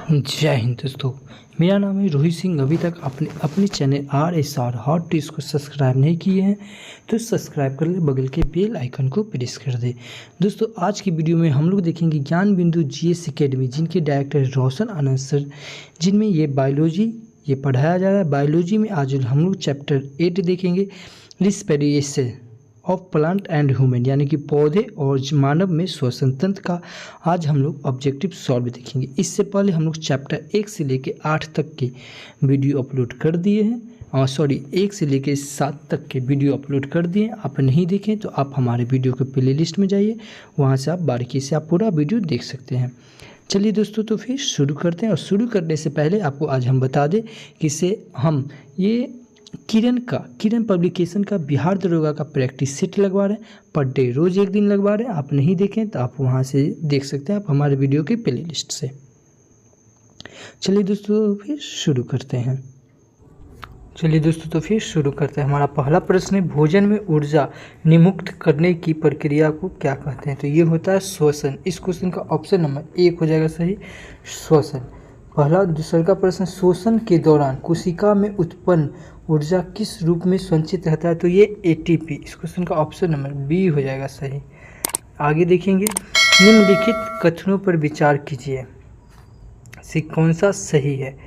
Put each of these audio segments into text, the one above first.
जय हिंद दोस्तों। मेरा नाम है रोहित सिंह। अभी तक आपने अपने चैनल RSR हॉट टिप्स को सब्सक्राइब नहीं किए हैं तो सब्सक्राइब कर ले, बगल के बेल आइकन को प्रेस कर दे। दोस्तों, आज की वीडियो में हम लोग देखेंगे ज्ञान बिंदु GS एकेडमी, जिनके डायरेक्टर है रोशन आनंद सर, जिनमें ये बायोलॉजी पढ़ाया जा रहा है। बायोलॉजी में आज हम लोग चैप्टर 8 देखेंगे, respiration of plant and human, यानी कि पौधे और मानव में श्वसन तंत्र का आज हम लोग ऑब्जेक्टिव सॉल्व देखेंगे। इससे पहले हम लोग चैप्टर 1 से लेकर 8 तक के वीडियो अपलोड कर दिए हैं, 1 से लेकर 7 तक के वीडियो अपलोड कर दिए। आप नहीं देखें तो आप हमारे वीडियो के प्लेलिस्ट में जाइए, वहाँ से आप बारीकी से आप पूरा वीडियो देख सकते हैं। चलिए दोस्तों, तो फिर शुरू करते हैं। और शुरू करने से पहले आपको आज हम बता दें कि इसे हम ये किरण पब्लिकेशन का बिहार दरोगा का प्रैक्टिस सेट लगवा रहे हैं। पर डे रोज़ 1 दिन लगवा रहे हैं। आप नहीं देखें तो आप वहां से देख सकते हैं, आप हमारे वीडियो के प्लेलिस्ट से। चलिए दोस्तों, फिर शुरू करते हैं। हमारा पहला प्रश्न है, भोजन में ऊर्जा निमुक्त करने की प्रक्रिया को क्या कहते हैं? तो ये होता है श्वसन। इस क्वेश्चन का ऑप्शन नंबर 1 हो जाएगा सही, श्वसन। पहला। दूसरा का प्रश्न, शोषण के दौरान कोशिका में उत्पन्न ऊर्जा किस रूप में संचित रहता है? तो ये ATP। इस क्वेश्चन का ऑप्शन नंबर B हो जाएगा सही। आगे देखेंगे, निम्नलिखित कथनों पर विचार कीजिए, से कौन सा सही है?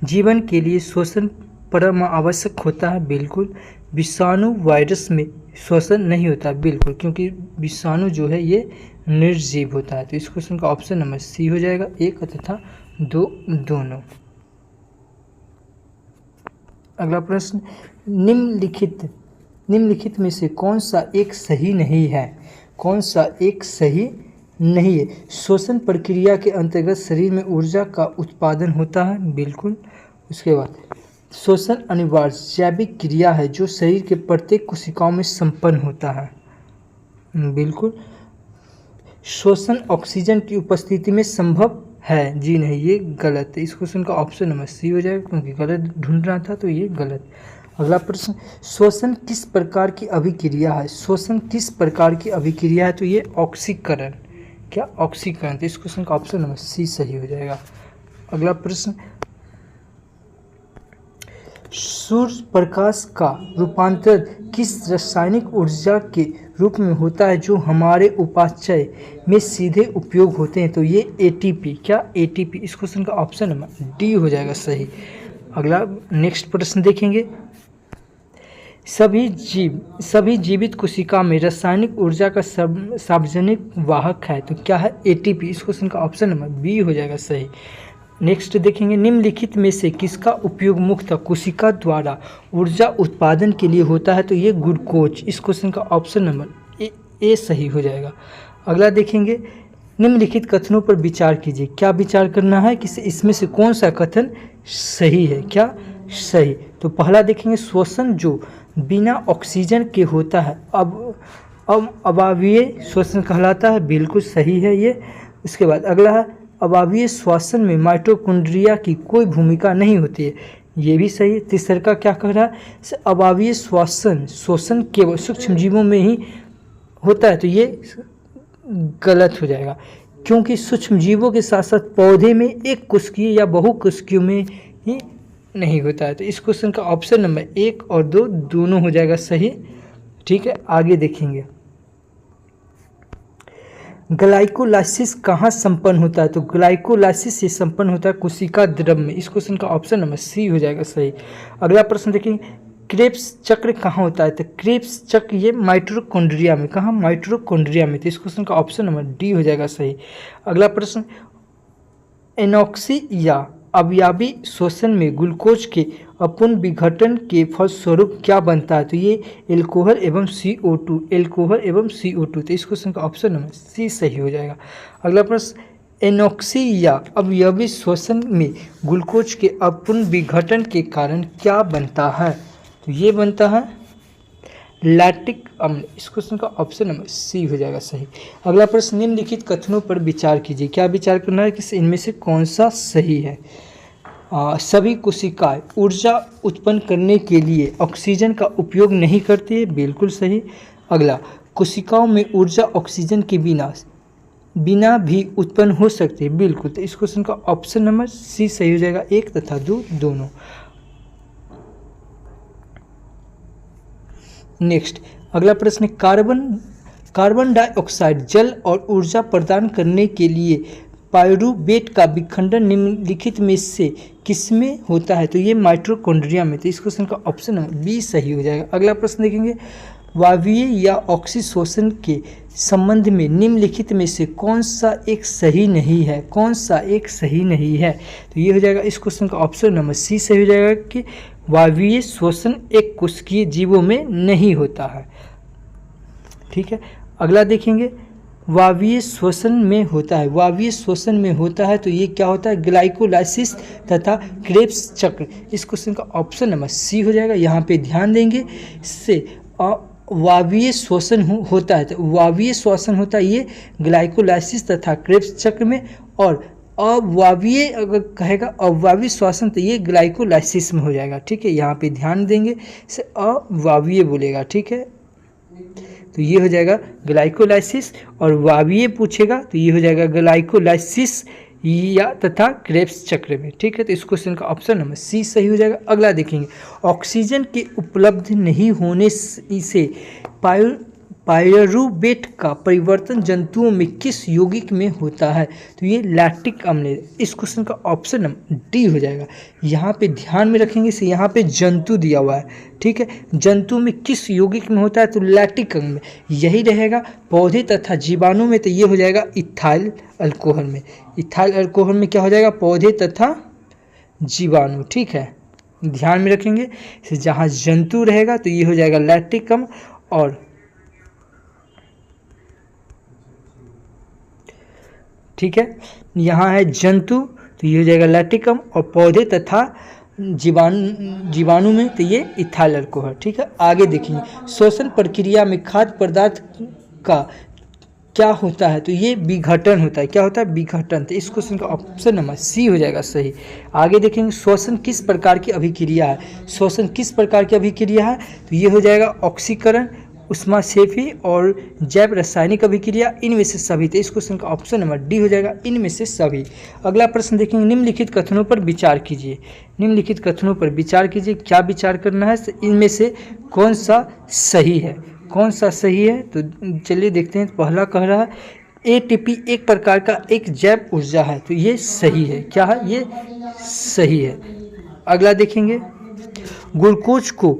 जीवन के लिए श्वसन परम आवश्यक होता है, बिल्कुल। विषाणु वायरस में श्वसन नहीं होता, बिल्कुल, क्योंकि विषाणु जो है ये निर्जीव होता है। तो इस क्वेश्चन का ऑप्शन नंबर C हो जाएगा, 1 तथा 2 दोनों। अगला प्रश्न, निम्नलिखित में से कौन सा एक सही नहीं है? श्वसन प्रक्रिया के अंतर्गत शरीर में ऊर्जा का उत्पादन होता है, बिल्कुल। उसके बाद, श्वसन अनिवार्य जैविक क्रिया है जो शरीर के प्रत्येक कोशिकाओं में संपन्न होता है, बिल्कुल। श्वसन ऑक्सीजन की उपस्थिति में संभव है, जी नहीं, ये गलत है। इस क्वेश्चन का ऑप्शन नंबर C हो जाएगा, क्योंकि गलत ढूंढ रहा था तो ये गलत। अगला प्रश्न, श्वसन किस प्रकार की अभिक्रिया है? तो ये ऑक्सीकरण। क्या? ऑक्सीकरण। तो इस क्वेश्चन का ऑप्शन नंबर C सही हो जाएगा। अगला प्रश्न, सूर्य प्रकाश का रूपांतर किस रासायनिक ऊर्जा के रूप में होता है जो हमारे उपापचय में सीधे उपयोग होते हैं? तो ये ATP। क्या? ATP। इस क्वेश्चन का ऑप्शन नंबर D हो जाएगा सही। अगला नेक्स्ट प्रश्न देखेंगे, सभी जीवित कोशिका में रासायनिक ऊर्जा का सार्वजनिक वाहक है, तो क्या है? ATP। इस क्वेश्चन का ऑप्शन नंबर B हो जाएगा सही। नेक्स्ट देखेंगे, निम्नलिखित में से किसका उपयोग मुख्यतः कोशिका द्वारा ऊर्जा उत्पादन के लिए होता है? तो ये ग्लूकोज। इस क्वेश्चन का ऑप्शन नंबर A सही हो जाएगा। अगला देखेंगे, निम्नलिखित कथनों पर विचार कीजिए। क्या विचार करना है कि इसमें से कौन सा कथन सही है? क्या? सही। तो पहला देखेंगे, श्वसन जो बिना ऑक्सीजन के होता है अब अवायवीय श्वसन कहलाता है, बिल्कुल सही है ये। उसके बाद अगला है, अवायवीय श्वसन में माइटोकॉन्ड्रिया की कोई भूमिका नहीं होती है, ये भी सही है। तीसरा का क्या कह रहा है? अवायवीय श्वसन केवल सूक्ष्म जीवों में ही होता है, तो ये गलत हो जाएगा, क्योंकि सूक्ष्म जीवों के साथ साथ पौधे में एक कोशिकीय या बहुकोशिकीय में ही नहीं होता है। तो इस क्वेश्चन का ऑप्शन नंबर 1 और 2 दोनों हो जाएगा सही। ठीक है, आगे देखेंगे, ग्लाइकोलाइसिस कहाँ संपन्न होता है? तो ग्लाइकोलाइसिस ये संपन्न होता है कोशिका द्रव में। इस क्वेश्चन का ऑप्शन नंबर C हो जाएगा सही। अगला प्रश्न देखेंगे, क्रेब्स चक्र कहाँ होता है? तो क्रेब्स चक्र ये माइटोकॉन्ड्रिया में। कहाँ? माइटोकॉन्ड्रिया में। तो इस क्वेश्चन का ऑप्शन नंबर D हो जाएगा सही। अगला प्रश्न, एनॉक्सी या अवयवी श्वसन में ग्लूकोज के अपूर्ण विघटन के फलस्वरूप क्या बनता है? तो ये एल्कोहल एवं CO2। तो इस क्वेश्चन का ऑप्शन नंबर C सही हो जाएगा। अगला प्रश्न, एनॉक्सी या अवयवी श्वसन में ग्लूकोज के अपूर्ण विघटन के कारण क्या बनता है? तो ये बनता है लैक्टिक अम्ल। इस क्वेश्चन का ऑप्शन नंबर C हो जाएगा सही। अगला प्रश्न, निम्नलिखित कथनों पर विचार कीजिए। क्या विचार करना है कि इनमें से कौन सा सही है? सभी कोशिकाएं ऊर्जा उत्पन्न करने के लिए ऑक्सीजन का उपयोग नहीं करती है, बिल्कुल सही। अगला, कोशिकाओं में ऊर्जा ऑक्सीजन के बिना बिना भी उत्पन्न हो सकते हैं। बिल्कुल, तो इस क्वेश्चन का ऑप्शन नंबर सी सही हो जाएगा, 1 तथा 2 दोनों। नेक्स्ट अगला प्रश्न, कार्बन डाइऑक्साइड जल और ऊर्जा प्रदान करने के लिए पायरुवेट का विखंडन निम्नलिखित में से किसमें होता है? तो ये माइटोकॉन्ड्रिया में। तो इस क्वेश्चन का ऑप्शन नंबर बी सही हो जाएगा। अगला प्रश्न देखेंगे, वायवीय या ऑक्सीशोषण के संबंध में निम्नलिखित में से कौन सा एक सही नहीं है? कौन सा एक सही नहीं है? तो ये हो जाएगा इस क्वेश्चन का ऑप्शन नंबर सी सही हो जाएगा कि वायवीय श्वसन एक कोशिकीय जीवों में नहीं होता है। ठीक है, अगला देखेंगे, वायवीय श्वसन में होता है। वायवीय श्वसन में होता है तो ये क्या होता है? ग्लाइकोलाइसिस तथा क्रेब्स चक्र। इस क्वेश्चन का ऑप्शन नंबर सी हो जाएगा। यहाँ पे ध्यान देंगे, इससे वायवीय श्वसन होता है, तो वायवीय श्वसन होता है ये ग्लाइकोलाइसिस तथा क्रेब्स चक्र में, और अवायवीय अगर कहेगा अवायवीय श्वसन तो ये ग्लाइकोलाइसिस में हो जाएगा। ठीक है, यहाँ पे ध्यान देंगे, इसे अवायवीय बोलेगा। ठीक है, तो ये हो जाएगा ग्लाइकोलाइसिस, और वायवीय पूछेगा तो ये हो जाएगा ग्लाइकोलाइसिस या तथा क्रेब्स चक्र में। ठीक है, तो इस क्वेश्चन का ऑप्शन नंबर सी सही हो जाएगा। अगला देखेंगे, ऑक्सीजन के उपलब्ध नहीं होने से पायरुवेट का परिवर्तन जंतुओं में किस यौगिक में होता है? तो ये लैक्टिक अम्ल है। इस क्वेश्चन का ऑप्शन नंबर डी हो जाएगा। यहाँ पे ध्यान में रखेंगे, इसे यहाँ पे जंतु दिया हुआ है। ठीक है, जंतु में किस यौगिक में होता है? तो लैक्टिक अम्ल में। यही रहेगा पौधे तथा जीवाणु में, तो ये हो जाएगा इथाइल अल्कोहल में। इथाइल अल्कोहल में क्या हो जाएगा? पौधे तथा जीवाणु। ठीक है, ध्यान में रखेंगे, जहाँ जंतु रहेगा तो ये हो जाएगा लैक्टिक अम्ल, और ठीक है, यहाँ है जंतु तो ये हो जाएगा लैक्टिक अम्ल, और पौधे तथा जीवाणु में तो ये इथाइल अल्कोहल। ठीक है, आगे देखेंगे, श्वसन प्रक्रिया में खाद्य पदार्थ का क्या होता है? तो ये विघटन होता है। क्या होता है? विघटन। तो इस क्वेश्चन का ऑप्शन नंबर सी हो जाएगा सही। आगे देखेंगे, श्वसन किस प्रकार की अभिक्रिया है? श्वसन किस प्रकार की अभिक्रिया है? तो ये हो जाएगा ऑक्सीकरण, उष्माक्षेपी और जैव रासायनिक अभिक्रिया, इनमें से सभी। तो इस क्वेश्चन का ऑप्शन नंबर डी हो जाएगा, इनमें से सभी। अगला प्रश्न देखेंगे, निम्नलिखित कथनों पर विचार कीजिए। निम्नलिखित कथनों पर विचार कीजिए, क्या विचार करना है? इनमें से कौन सा सही है? कौन सा सही है? तो चलिए देखते हैं। पहला कह रहा है एटीपी एक प्रकार का एक जैव ऊर्जा है, तो ये सही है। क्या है? ये सही है। अगला देखेंगे, ग्लूकोज को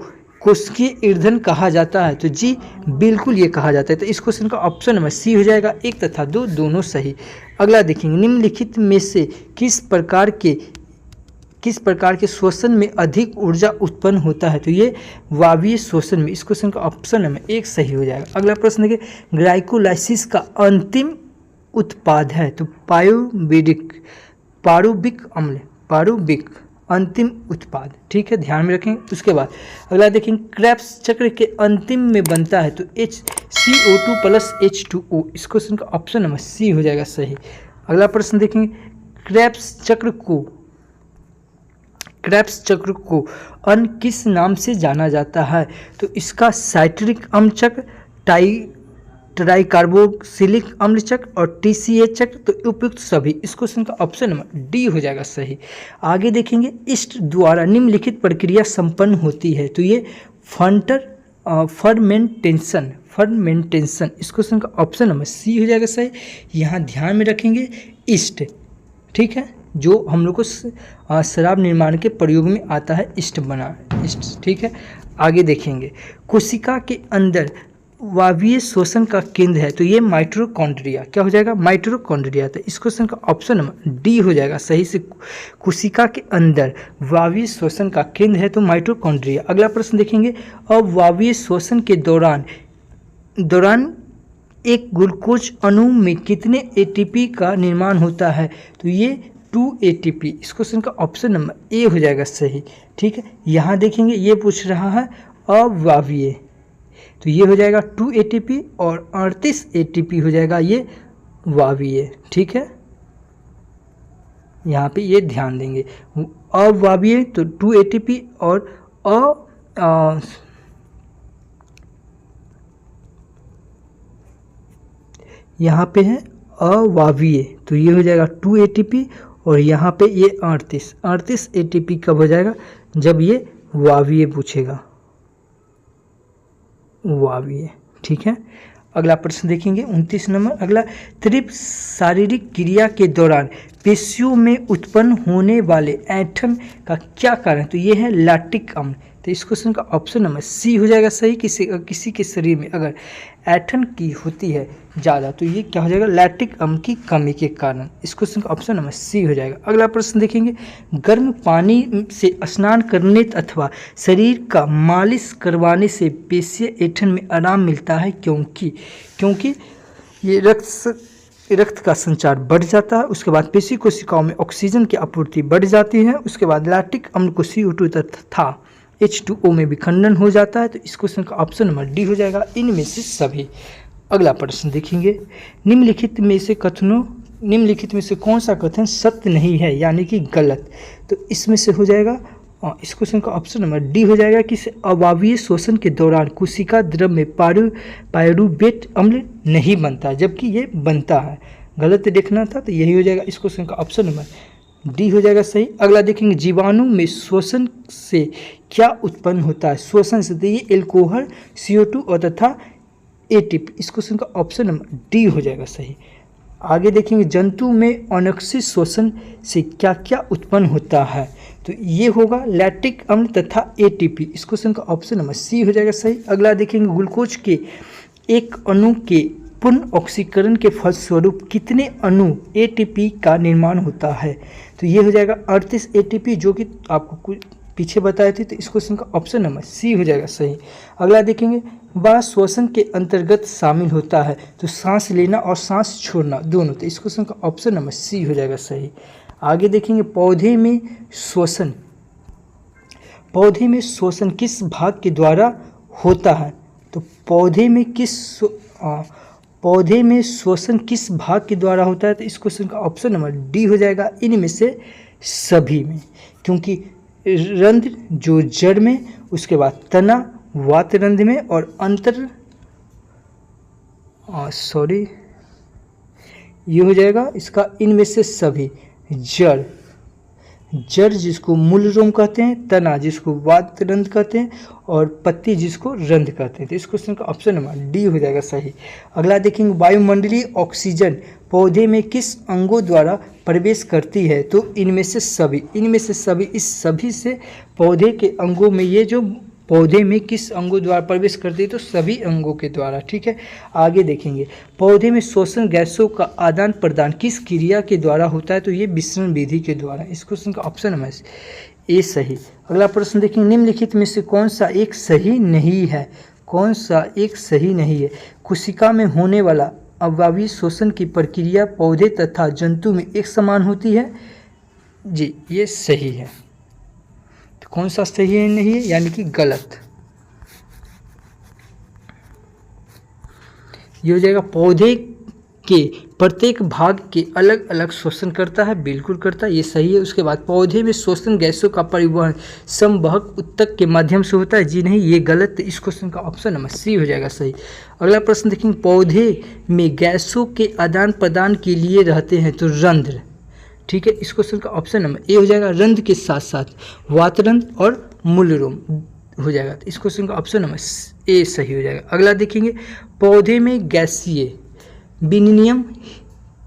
कोशिकीय ईंधन कहा जाता है, तो जी बिल्कुल ये कहा जाता है। तो इस क्वेश्चन का ऑप्शन नंबर सी हो जाएगा, 1 तथा 2 दोनों सही। अगला देखेंगे, निम्नलिखित में से किस प्रकार के श्वसन में अधिक ऊर्जा उत्पन्न होता है? तो ये वायवीय श्वसन में। इस क्वेश्चन का ऑप्शन नंबर 1 सही हो जाएगा। अगला प्रश्न देखिए, ग्लाइकोलाइसिस का अंतिम उत्पाद है, तो पारुविक अम्ल, पारुविक अंतिम उत्पाद। ठीक है, ध्यान में रखें। उसके बाद अगला देखेंगे, क्रेब्स चक्र के अंतिम में बनता है, तो CO2 प्लस H2O। इस क्वेश्चन का ऑप्शन नंबर सी हो जाएगा सही। अगला प्रश्न देखेंगे, क्रेब्स चक्र को अन्य किस नाम से जाना जाता है? तो इसका साइट्रिक अम्ल चक्र, ट्राइकार्बोक्सिलिक अम्ल चक्र और TCA चक्र, तो उपयुक्त सभी। इस क्वेश्चन का ऑप्शन नंबर डी हो जाएगा सही। आगे देखेंगे, ईस्ट द्वारा निम्नलिखित प्रक्रिया संपन्न होती है, तो ये फर्मेंटेशन। इस क्वेश्चन का ऑप्शन नंबर सी हो जाएगा सही। यहाँ ध्यान में रखेंगे ईस्ट, ठीक है, जो हम लोग को शराब निर्माण के प्रयोग में आता है, ईस्ट बना ईस्ट। ठीक है, आगे देखेंगे, कोशिका के अंदर वायवीय श्वसन का केंद्र है, तो ये माइटोकॉन्ड्रिया। क्या हो जाएगा? माइटोकॉन्ड्रिया। तो इस क्वेश्चन का ऑप्शन नंबर डी हो जाएगा सही से। कोशिका के अंदर वायवीय श्वसन का केंद्र है, तो माइटोकॉन्ड्रिया। अगला प्रश्न देखेंगे, अब वायवीय श्वसन के दौरान एक ग्लूकोज अणु में कितने ATP का निर्माण होता है? तो ये 2 ATP। इस क्वेश्चन का ऑप्शन नंबर ए हो जाएगा सही। ठीक है, यहाँ देखेंगे, ये पूछ रहा है अवायवीय, तो ये हो जाएगा 2 ATP, और 38 ATP हो जाएगा ये वायवीय। ठीक है, यहाँ पे ये ध्यान देंगे, अवायवीय तो 2 ATP, और यहाँ पे है अवावीय, तो ये हो जाएगा 2 ATP। और यहाँ पे ये 38 ATP कब हो जाएगा, जब ये वावीय पूछेगा, वावीय। ठीक है, अगला प्रश्न देखेंगे 29 नंबर। अगला, तीव्र शारीरिक क्रिया के दौरान पेशियों में उत्पन्न होने वाले ऐंठन का क्या कारण, तो ये है लैक्टिक अम्ल। तो इस क्वेश्चन का ऑप्शन नंबर सी हो जाएगा सही। किसी के शरीर में अगर ऐंठन की होती है ज़्यादा, तो ये क्या हो जाएगा, लैक्टिक अम्ल की कमी के कारण। इस क्वेश्चन का ऑप्शन नंबर सी हो जाएगा। अगला प्रश्न देखेंगे, गर्म पानी से स्नान करने अथवा शरीर का मालिश करवाने से पेशीय ऐंठन में आराम मिलता है, क्योंकि ये रक्त का संचार बढ़ जाता है। उसके बाद पेशी कोशिकाओं में ऑक्सीजन की आपूर्ति बढ़ जाती है। उसके बाद लैक्टिक अम्ल को CO2 तथा H2O में विखंडन हो जाता है। तो इस क्वेश्चन का ऑप्शन नंबर डी हो जाएगा, इनमें से सभी। अगला प्रश्न देखेंगे, निम्नलिखित में से कौन सा कथन सत्य नहीं है, यानी कि गलत। तो इसमें से हो जाएगा, इस क्वेश्चन का ऑप्शन नंबर डी हो जाएगा कि अवावीय शोषण के दौरान कोशिका द्रव में पायरुवेट अम्ल नहीं बनता, जबकि ये बनता है। गलत देखना था, तो यही हो जाएगा। इस क्वेश्चन का ऑप्शन नंबर डी हो जाएगा सही। अगला देखेंगे, जीवाणु में शोषण से क्या उत्पन्न होता है, शोषण से, तो ये एल्कोहल, CO2 और तथा ATP। इस क्वेश्चन का ऑप्शन नंबर डी हो जाएगा सही। आगे देखेंगे, जंतु में अनोक्सिक शोषण से क्या क्या उत्पन्न होता है, तो ये होगा लैक्टिक अम्ल तथा ATP। इस क्वेश्चन का ऑप्शन नंबर सी हो जाएगा सही। अगला देखेंगे, ग्लूकोज के एक अणु के पूर्ण ऑक्सीकरण के फलस्वरूप कितने अणु ATP का निर्माण होता है, तो ये हो जाएगा 38 ATP, जो कि आपको पीछे बताए थे। तो इस क्वेश्चन का ऑप्शन नंबर सी हो जाएगा सही। अगला देखेंगे, वह श्वसन के अंतर्गत शामिल होता है, तो सांस लेना और सांस छोड़ना दोनों। तो इस क्वेश्चन का ऑप्शन नंबर सी हो जाएगा सही। आगे देखेंगे, पौधे में श्वसन किस भाग के द्वारा होता है, तो पौधे में श्वसन किस भाग के द्वारा होता है, तो इस क्वेश्चन का ऑप्शन नंबर डी हो जाएगा, इनमें से सभी में। क्योंकि रंध्र जो जड़ में, उसके बाद तना वात रंध्र में, और ये हो जाएगा इसका इनमें से सभी। जड़ जिसको मूल रोम कहते हैं, तना जिसको वात रंध्र कहते हैं, और पत्ती जिसको रंध्र कहते हैं। तो इस क्वेश्चन का ऑप्शन नंबर डी हो जाएगा सही। अगला देखेंगे, वायुमंडलीय ऑक्सीजन पौधे में किस अंगों द्वारा प्रवेश करती है, तो इनमें से सभी। इस सभी से पौधे के अंगों में, ये जो पौधे में किस अंगों द्वारा प्रवेश करती है, तो सभी अंगों के द्वारा। ठीक है, आगे देखेंगे, पौधे में श्वसन गैसों का आदान प्रदान किस क्रिया के द्वारा होता है, तो ये मिश्रण विधि के द्वारा। इस क्वेश्चन का ऑप्शन नंबर ए सही। अगला प्रश्न देखेंगे, निम्नलिखित में से कौन सा एक सही नहीं है। कोशिका में होने वाला अवावीय शोषण की प्रक्रिया पौधे तथा जंतु में एक समान होती है, जी ये सही है। तो कौन सा सही है नहीं है, यानी कि गलत। ये हो जाएगा, पौधे के प्रत्येक भाग के अलग अलग शोषण करता है, बिल्कुल करता है, ये सही है। उसके बाद पौधे में शोषण गैसों का परिवहन संवहक ऊतक के माध्यम से होता है, जी नहीं, ये गलत। इस क्वेश्चन का ऑप्शन नंबर सी हो जाएगा सही। अगला प्रश्न देखेंगे, पौधे में गैसों के आदान प्रदान के लिए रहते हैं, तो रंध्र। ठीक है, इस क्वेश्चन का ऑप्शन नंबर ए हो जाएगा, रंध्र के साथ साथ वातरंध्र और मूलरोम हो जाएगा। तो इस क्वेश्चन का ऑप्शन नंबर ए सही हो जाएगा। अगला देखेंगे, पौधे में गैसीय विनिमय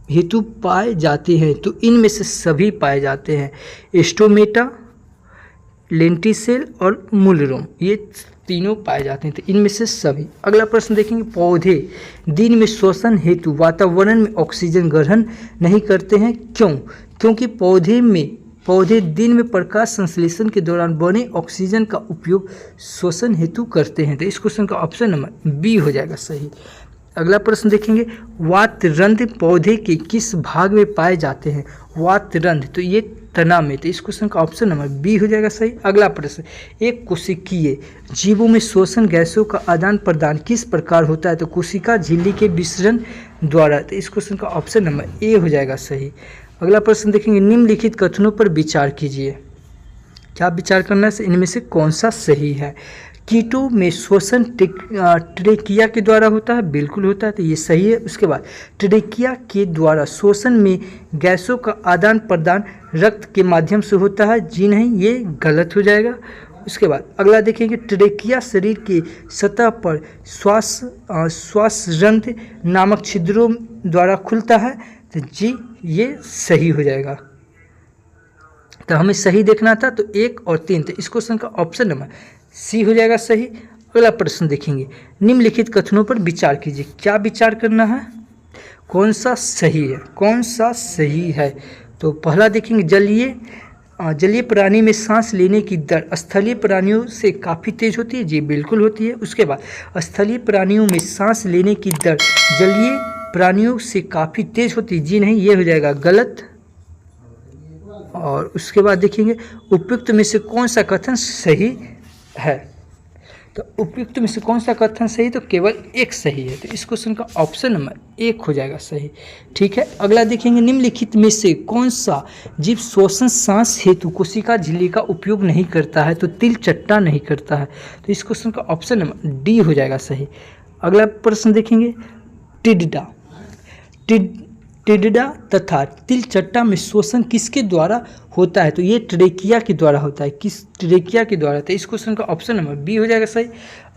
हेतु पाए जाते हैं, तो इनमें से सभी पाए जाते हैं। स्टोमेटा, लेंटिसेल और मूलरोम, ये तीनों पाए जाते हैं, तो इनमें से सभी। अगला प्रश्न देखेंगे, पौधे दिन में श्वसन हेतु वातावरण में ऑक्सीजन ग्रहण नहीं करते हैं, क्यों? क्योंकि पौधे दिन में प्रकाश संश्लेषण के दौरान बने ऑक्सीजन का उपयोग श्वसन हेतु करते हैं। तो इस क्वेश्चन का ऑप्शन नंबर बी हो जाएगा सही। अगला प्रश्न देखेंगे, वातरंध्र पौधे के किस भाग में पाए जाते हैं? वातरंध्र, तो ये तना में। तो इस क्वेश्चन का ऑप्शन नंबर बी हो जाएगा सही। अगला प्रश्न, एक कोशिकीय जीवों में श्वसन गैसों का आदान प्रदान किस प्रकार होता है? तो कोशिका झिल्ली के विसरण द्वारा। तो इस क्वेश्चन का ऑप्शन नंबर ए हो जाएगा सही। अगला प्रश्न देखेंगे, निम्नलिखित कथनों पर विचार कीजिए। क्या विचार करना है? इनमें से कौन सा सही है? कीटों में शोषण ट्रेकिया के द्वारा होता है, बिल्कुल होता है, तो ये सही है। उसके बाद ट्रेकिया के द्वारा शोषण में गैसों का आदान प्रदान रक्त के माध्यम से होता है, जी नहीं, ये गलत हो जाएगा। उसके बाद अगला देखेंगे, ट्रेकिया शरीर की सतह पर श्वास रंध्र नामक छिद्रों द्वारा खुलता है, तो जी ये सही हो जाएगा। तो हमें सही देखना था, तो 1 और 3, तो इस क्वेश्चन का ऑप्शन नंबर सी हो जाएगा सही। अगला प्रश्न देखेंगे, निम्नलिखित कथनों पर विचार कीजिए। क्या विचार करना है, कौन सा सही है, कौन सा सही है? तो पहला देखेंगे, जलीय प्राणी में सांस लेने की दर स्थलीय प्राणियों से काफ़ी तेज होती है, जी बिल्कुल होती है। उसके बाद स्थलीय प्राणियों में सांस लेने की दर जलीय प्राणियों से काफ़ी तेज होती है, जी नहीं, ये हो जाएगा गलत। और उसके बाद देखेंगे, उपयुक्त में से कौन सा कथन सही है? तो उपयुक्त में से कौन सा कथन सही, तो केवल एक सही है, तो इस क्वेश्चन का ऑप्शन नंबर 1 हो जाएगा सही। ठीक है, अगला देखेंगे, निम्नलिखित में से कौन सा जीव श्वसन सांस हेतु कोशिका झिल्ली का उपयोग नहीं करता है? तो तिल चट्टा नहीं करता है, तो इस क्वेश्चन का ऑप्शन नंबर डी हो जाएगा सही। अगला प्रश्न देखेंगे, टिड्डा तथा तिलचट्टा में शोषण किसके द्वारा होता है? तो ये ट्रेकिया के द्वारा होता है, किस ट्रेकिया के द्वारा? तो इस क्वेश्चन का ऑप्शन नंबर बी हो जाएगा सही।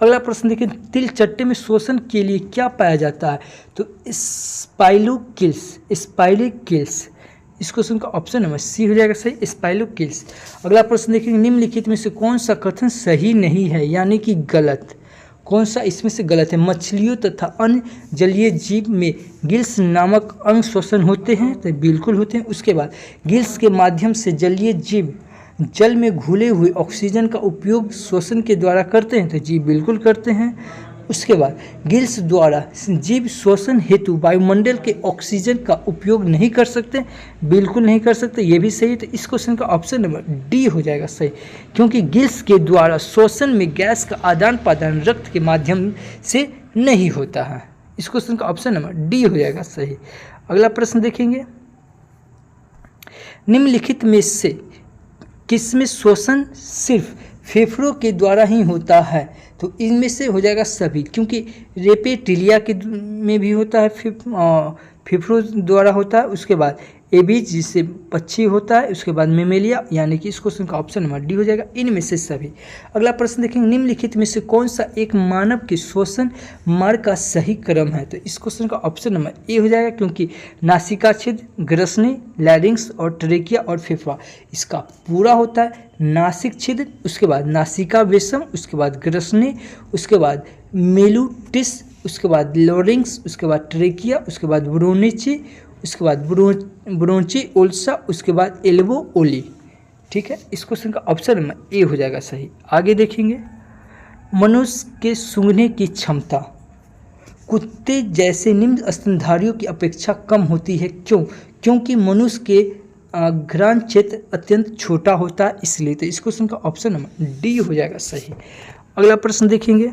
अगला प्रश्न देखिए, तिलचट्टे में शोषण के लिए क्या पाया जाता है? तो स्पाइलोकिल्स। इस क्वेश्चन का ऑप्शन नंबर सी हो जाएगा सही, स्पाइलोकिल्स। अगला प्रश्न देखेंगे, निम्नलिखित में से कौन सा कथन सही नहीं है, यानी कि गलत? कौन सा इसमें से गलत है? मछलियों तथा अन्य जलीय जीव में गिल्स नामक अंग श्वसन होते हैं, तो बिल्कुल होते हैं। उसके बाद गिल्स के माध्यम से जलीय जीव जल में घुले हुए ऑक्सीजन का उपयोग श्वसन के द्वारा करते हैं, तो जी बिल्कुल करते हैं। उसके बाद गिल्स द्वारा जीव श्वसन हेतु वायुमंडल के ऑक्सीजन का उपयोग नहीं कर सकते, बिल्कुल नहीं कर सकते, ये भी सही है। तो इस क्वेश्चन का ऑप्शन नंबर डी हो जाएगा सही, क्योंकि गिल्स के द्वारा श्वसन में गैस का आदान प्रदान रक्त के माध्यम से नहीं होता है। इस क्वेश्चन का ऑप्शन नंबर डी हो जाएगा सही। अगला प्रश्न देखेंगे, निम्नलिखित में से किसमें श्वसन सिर्फ फेफड़ों के द्वारा ही होता है? तो इनमें से हो जाएगा सभी, क्योंकि रेपेटिलिया के में भी होता है, फेफड़ों द्वारा होता है। उसके बाद एबीज जिससे पक्षी होता है, उसके बाद मेमेलिया, यानी कि इस क्वेश्चन का ऑप्शन नंबर डी हो जाएगा, इनमें से सभी। अगला प्रश्न देखेंगे, निम्नलिखित में से कौन सा एक मानव के श्वसन मार्ग का सही क्रम है? तो इस क्वेश्चन का ऑप्शन नंबर ए हो जाएगा, क्योंकि नासिका छिद्र, ग्रसनी, लैरिंक्स और ट्रेकिया और फेफड़ा, इसका पूरा होता है नासिक छिद्र, उसके बाद नासिका वेशम, उसके बाद ग्रसनी, उसके बाद मेलुटिस, उसके बाद लॉरिंग्स, उसके बाद ट्रेकिया, उसके बाद ब्रोनिची, उसके बाद ब्रोंची ओल्सा, उसके बाद एल्बो ओली। ठीक है, इस क्वेश्चन का ऑप्शन नंबर ए हो जाएगा सही। आगे देखेंगे, मनुष्य के सूंघने की क्षमता कुत्ते जैसे निम्न स्तनधारियों की अपेक्षा कम होती है, क्यों? क्योंकि मनुष्य के घ्राण क्षेत्र अत्यंत छोटा होता है, इसलिए। तो इस क्वेश्चन का ऑप्शन नंबर डी हो जाएगा सही। अगला प्रश्न देखेंगे,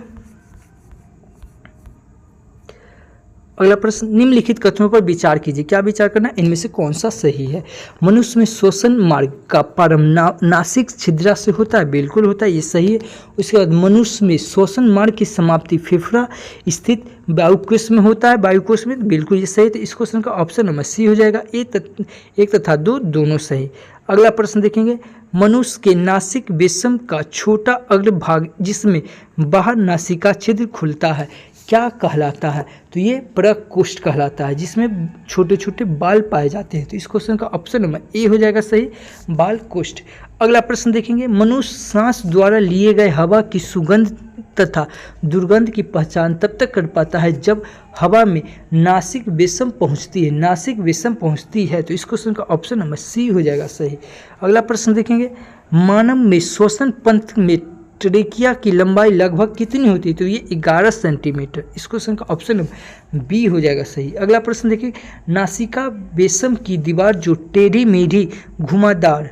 अगला प्रश्न, निम्नलिखित कथनों पर विचार कीजिए। क्या विचार करना है? इनमें से कौन सा सही है? मनुष्य में श्वसन मार्ग का प्रारंभ नासिक छिद्रा से होता है, बिल्कुल होता है, ये सही है। उसके बाद मनुष्य में श्वसन मार्ग की समाप्ति फेफड़ा स्थित वायुकोश में होता है, वायुकोश में, बिल्कुल ये सही है। तो इस क्वेश्चन का ऑप्शन नंबर सी हो जाएगा, एक तथा दो दोनों सही। अगला प्रश्न देखेंगे, मनुष्य के नासिक वेशम का छोटा अग्रभाग जिसमें बाहर नासिका छिद्र खुलता है, क्या कहलाता है? तो ये प्रकोष्ठ कहलाता है, जिसमें छोटे छोटे बाल पाए जाते हैं। तो इस क्वेश्चन का ऑप्शन नंबर ए हो जाएगा सही, बाल कोष्ठ। अगला प्रश्न देखेंगे, मनुष्य सांस द्वारा लिए गए हवा की सुगंध तथा दुर्गंध की पहचान तब तक कर पाता है जब हवा में नासिक वेशम पहुंचती है, नासिक वेशम पहुंचती है। तो इस क्वेश्चन का ऑप्शन नंबर सी हो जाएगा सही। अगला प्रश्न देखेंगे, मानव में श्वसन पंथ में ट्रेकिया की लंबाई लगभग कितनी होती है? तो ये 11 सेंटीमीटर। इस क्वेश्चन का ऑप्शन बी हो जाएगा सही। अगला प्रश्न देखिए, नासिका वेशम की दीवार जो टेढ़ी मेढ़ी घुमावदार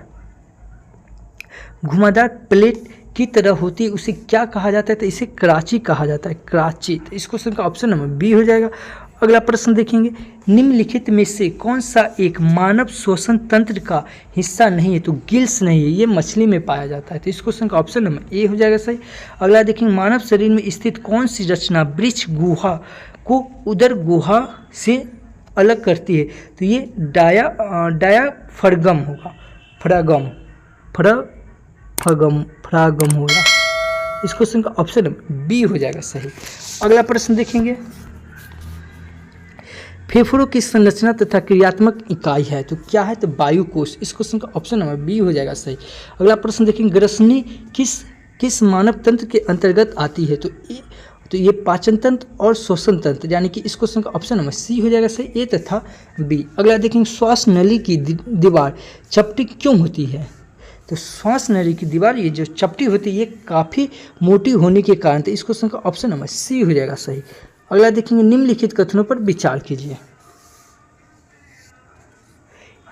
प्लेट की तरह होती है उसे क्या कहा जाता है? तो इसे कराची कहा जाता है, कराची। तो इस क्वेश्चन का ऑप्शन नंबर बी हो जाएगा। अगला प्रश्न देखेंगे, निम्नलिखित में से कौन सा एक मानव श्वसन तंत्र का हिस्सा नहीं है? तो गिल्स नहीं है, ये मछली में पाया जाता है। तो इस क्वेश्चन का ऑप्शन नंबर ए हो जाएगा सही। अगला देखेंगे, मानव शरीर में स्थित कौन सी रचना वृक्ष गुहा को उदर गुहा से अलग करती है? तो ये डायाफ्रागम होगा, फ्रागम होगा। इस क्वेश्चन का ऑप्शन नंबर बी हो जाएगा सही। अगला प्रश्न देखेंगे, फेफड़ों की संरचना तथा क्रियात्मक इकाई है तो क्या है? तो वायुकोश। इस क्वेश्चन का ऑप्शन नंबर बी हो जाएगा सही। अगला प्रश्न देखेंगे, ग्रसनी किस मानव तंत्र के अंतर्गत आती है? तो ये पाचन तंत्र और श्वसन तंत्र, यानी कि इस क्वेश्चन का ऑप्शन नंबर सी हो जाएगा सही, ए तथा बी। अगला देखेंगे, श्वास नली की दीवार चपटी क्यों होती है? तो श्वास नली की दीवार ये जो चपटी होती है ये काफ़ी मोटी होने के कारण, तो इस क्वेश्चन का ऑप्शन नंबर सी हो जाएगा सही। अगला देखेंगे, निम्नलिखित कथनों पर विचार कीजिए।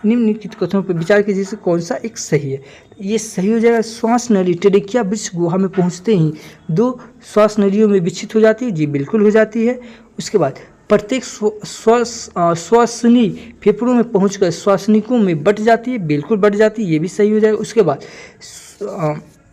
निम्नलिखित कथनों पर विचार कीजिए से कौन सा एक सही है? ये सही हो जाएगा, श्वास नली ट्रेकिया वृक्ष गुहा में पहुंचते ही 2 श्वास नलियों में विच्छित हो जाती है। जी बिल्कुल हो जाती है। उसके बाद प्रत्येक श्वासनी फेफड़ों में पहुंचकर श्वासनिकों में बट जाती है। बिल्कुल बट जाती है, ये भी सही हो जाएगा। उसके बाद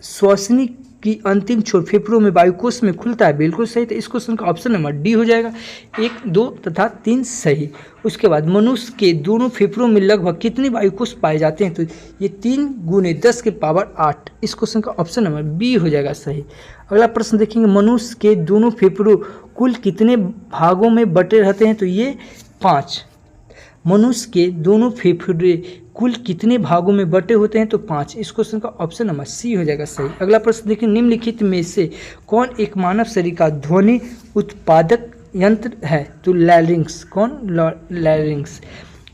श्वासनी की अंतिम छोर फेफड़ों में वायुकोश में खुलता है। बिल्कुल सही। तो इस क्वेश्चन का ऑप्शन नंबर डी हो जाएगा, 1, 2 तथा 3 सही। उसके बाद मनुष्य के दोनों फेफड़ों में लगभग कितने वायुकोश पाए जाते हैं? तो ये 3 × 10⁸ इस क्वेश्चन का ऑप्शन नंबर बी हो जाएगा सही। अगला प्रश्न देखेंगे, मनुष्य के दोनों फेफड़ों कुल कितने भागों में बटे रहते हैं? तो ये 5। मनुष्य के दोनों फेफड़े कुल कितने भागों में बटे होते हैं? तो 5। इस क्वेश्चन का ऑप्शन नंबर सी हो जाएगा सही। अगला प्रश्न देखिए, निम्नलिखित में से कौन एक मानव शरीर का ध्वनि उत्पादक यंत्र है? तो लैरिंक्स। कौन? लैरिंक्स।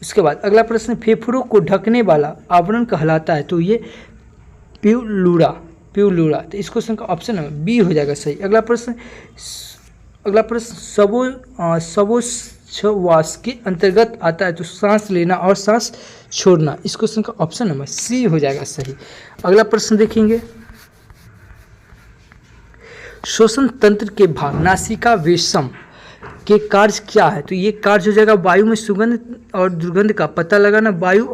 उसके बाद अगला प्रश्न, फेफड़ों को ढकने वाला आवरण कहलाता है? तो ये प्यूलूरा। तो इस क्वेश्चन का ऑप्शन नंबर बी हो जाएगा सही। अगला प्रश्न श्वास के अंतर्गत आता है तो सांस लेना और सांस छोड़ना। इस क्वेश्चन का ऑप्शन नंबर सी हो जाएगा सही। अगला प्रश्न देखेंगे, श्वसन तंत्र के भाग नासिका वेशम के कार्य क्या है? तो ये कार्य हो जाएगा वायु में सुगंध और दुर्गंध का पता लगाना, वायु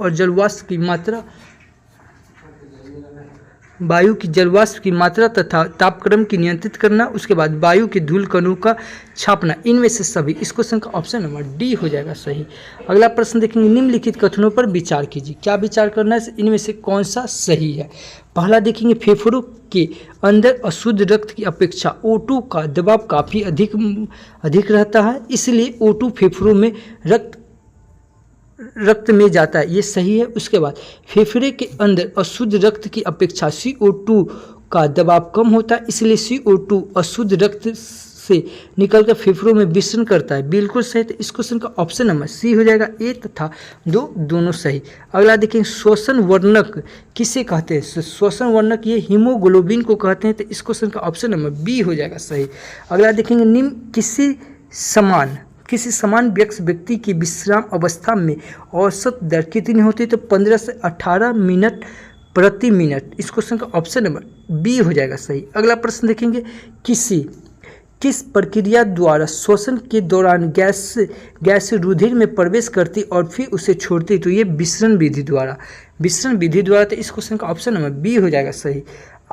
की जलवाष्प की मात्रा तथा तापक्रम की नियंत्रित करना। उसके बाद वायु के धूल कणों का छापना। इनमें से सभी। इस क्वेश्चन का ऑप्शन नंबर डी हो जाएगा सही। अगला प्रश्न देखेंगे, निम्नलिखित कथनों पर विचार कीजिए। क्या विचार करना है? इनमें से कौन सा सही है? पहला देखेंगे, फेफड़ों के अंदर अशुद्ध रक्त की अपेक्षा O2 का दबाव काफ़ी अधिक रहता है, इसलिए O2 फेफड़ों में रक्त में जाता है। ये सही है। उसके बाद फेफड़े के अंदर अशुद्ध रक्त की अपेक्षा CO2 का दबाव कम होता है, इसलिए CO2 अशुद्ध रक्त से निकलकर फेफड़ों में विसरण करता है। बिल्कुल सही। तो इस क्वेश्चन का ऑप्शन नंबर सी हो जाएगा, ए तथा दोनों सही। अगला देखेंगे, श्वसन वर्णक किसे कहते हैं? श्वसन वर्णक ये हीमोग्लोबिन को कहते हैं। तो इस क्वेश्चन का ऑप्शन नंबर बी हो जाएगा सही। अगला देखेंगे, निम्न किसी समान व्यक्ति की विश्राम अवस्था में औसत दर कितनी होती है? तो 15 से 18 मिनट प्रति मिनट। इस क्वेश्चन का ऑप्शन नंबर बी हो जाएगा सही। अगला प्रश्न देखेंगे, किस प्रक्रिया द्वारा श्वसन के दौरान गैस रुधिर में प्रवेश करती और फिर उसे छोड़ती? तो ये विसरण विधि द्वारा। तो इस क्वेश्चन का ऑप्शन नंबर बी हो जाएगा सही।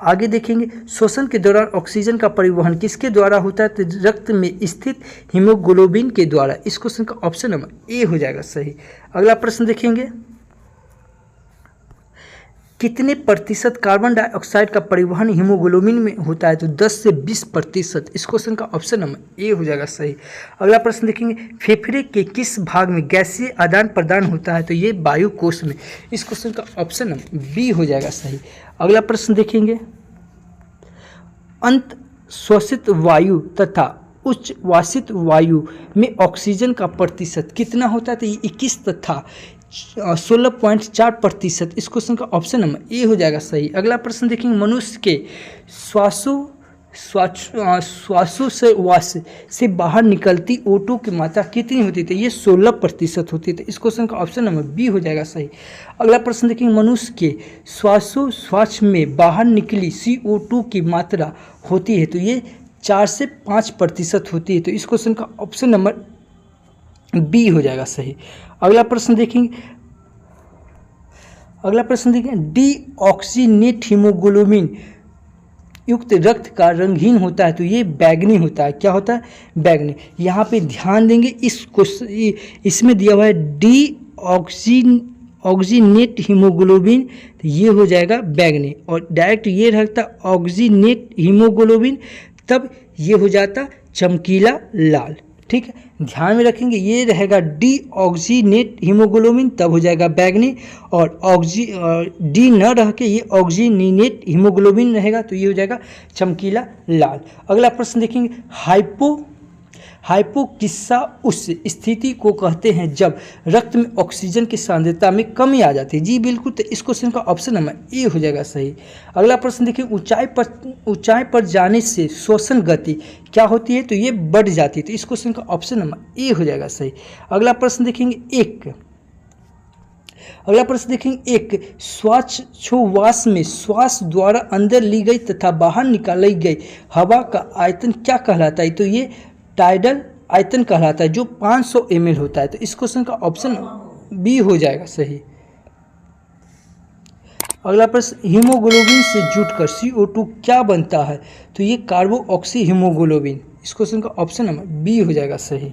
आगे देखेंगे, श्वसन के दौरान ऑक्सीजन का परिवहन किसके द्वारा होता है? तो रक्त में स्थित हीमोग्लोबिन के द्वारा। इस क्वेश्चन का ऑप्शन नंबर ए हो जाएगा सही। अगला प्रश्न देखेंगे, कितने प्रतिशत कार्बन डाइऑक्साइड का परिवहन हीमोग्लोबिन में होता है? तो 10 से 20%। इस क्वेश्चन का ऑप्शन नंबर ए हो जाएगा सही। अगला प्रश्न देखेंगे, फेफड़े के किस भाग में गैसीय आदान प्रदान होता है? तो ये वायुकोश में। इस क्वेश्चन का ऑप्शन नंबर बी हो जाएगा सही। अगला प्रश्न देखेंगे, अंत श्वसित वायु तथा उच्चवासित वायु में ऑक्सीजन का प्रतिशत कितना होता है? तो ये 21 तथा 16.4%। इस क्वेश्चन का ऑप्शन नंबर ए हो जाएगा सही। अगला प्रश्न देखेंगे, मनुष्य के श्वासों से बाहर निकलती O2 की मात्रा कितनी होती है? तो ये 16% होती है। तो इस क्वेश्चन का ऑप्शन नंबर बी हो जाएगा सही। अगला प्रश्न देखेंगे, मनुष्य के श्वास में बाहर निकली CO2 की मात्रा होती है? तो ये 4 से 5% होती है। तो इस क्वेश्चन का ऑप्शन नंबर बी हो जाएगा सही। अगला प्रश्न देखेंगे, डीऑक्सीनेट हीमोग्लोबिन युक्त रक्त का रंगहीन होता है तो ये बैगनी होता है। क्या होता है? बैगनी। यहाँ पे ध्यान देंगे, इसमें दिया हुआ है ऑक्सीनेट हीमोग्लोबिन, तो ये हो जाएगा बैगनी, और डायरेक्ट ये रहता ऑक्सीनेट हीमोग्लोबिन, तब ये हो जाता चमकीला लाल। ठीक है, ध्यान में रखेंगे, ये रहेगा डीऑक्सीनेट हीमोग्लोबिन, तब हो जाएगा बैगनी, और डी न रह के ये ऑक्सीनेट हीमोग्लोबिन रहेगा तो ये हो जाएगा चमकीला लाल। अगला प्रश्न देखेंगे, हाइपोक्सिया उस स्थिति को कहते हैं जब रक्त में ऑक्सीजन की सांद्रता में कमी आ जाती है। जी बिल्कुल, तो इस क्वेश्चन का ऑप्शन नंबर ए हो जाएगा सही। अगला प्रश्न देखिए, ऊंचाई पर जाने से श्वसन गति क्या होती है? तो ये बढ़ जाती है, तो इस क्वेश्चन का ऑप्शन नंबर ए हो जाएगा सही। अगला प्रश्न देखेंगे, एक श्वासोच्छ्वास में श्वास द्वारा अंदर ली गई तथा बाहर निकाली गई हवा का आयतन क्या कहलाता है? तो ये टाइडल आयतन कहलाता है, जो 500 ml होता है, तो इस क्वेश्चन का ऑप्शन बी हो जाएगा सही। अगला प्रश्न, हीमोग्लोबिन से जुटकर CO2 क्या बनता है? तो ये कार्बोऑक्सी हीमोग्लोबिन, इस क्वेश्चन का ऑप्शन नंबर बी हो जाएगा सही।